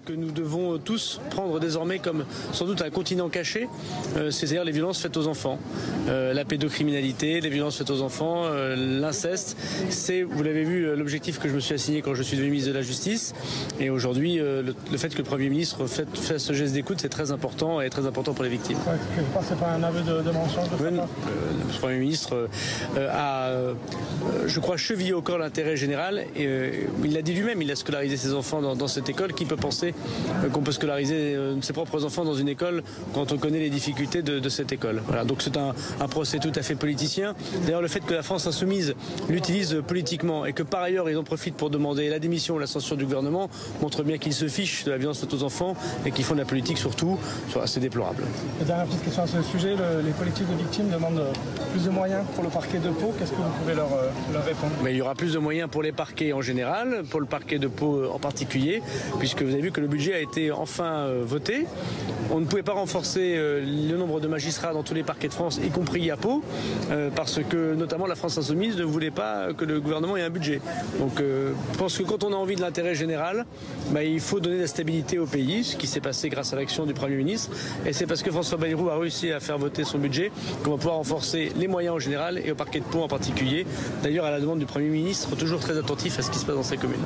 que nous devons tous prendre désormais comme sans doute un continent caché, c'est-à-dire les violences faites aux enfants, la pédocriminalité, les violences faites aux enfants, l'inceste. C'est, vous l'avez vu, l'objectif que je me suis assigné quand je suis devenu ministre de la Justice. Et aujourd'hui, le fait que le Premier ministre fasse ce geste d'écoute, c'est très important et très important pour les victimes. Ouais, quelque part, c'est pas un aveu de mensonge de sa part. Le Premier ministre a, je crois, chevillé au corps l'intérêt général. Et, il l'a dit lui-même, il a scolarisé ses enfants dans cette école. Qui peut penser qu'on peut scolariser ses propres enfants dans une école quand on connaît les difficultés de cette école? Voilà, donc c'est un procès tout à fait politicien. D'ailleurs, le fait que la France insoumise l'utilise politiquement et que par ailleurs ils en profitent pour demander la démission ou la censure du gouvernement montre bien qu'ils se fichent de la violence faite aux enfants et qu'ils font de la politique surtout. C'est assez déplorable. Et dernière petite question à ce sujet, les collectifs de victimes demandent plus de moyens pour le parquet de Pau. Qu'est-ce que vous pouvez leur répondre? Mais il y aura plus de moyens pour les parquets en général, pour le parquet de Pau en particulier, puisque vous avez vu que le budget a été enfin voté. On ne pouvait pas renforcer le nombre de magistrats dans tous les parquets de France, y compris à Pau, parce que notamment la France insoumise ne voulait pas que le gouvernement ait un budget. Donc je pense que quand on a envie de l'intérêt général, il faut donner de la stabilité au pays, ce qui s'est passé grâce à l'action du Premier ministre. Et c'est parce que François Bayrou a réussi à faire voter son budget qu'on va pouvoir renforcer les moyens en général et au parquet de Pau en particulier. D'ailleurs, à la demande du Premier ministre, toujours très attentif à ce qui se passe dans ces communes.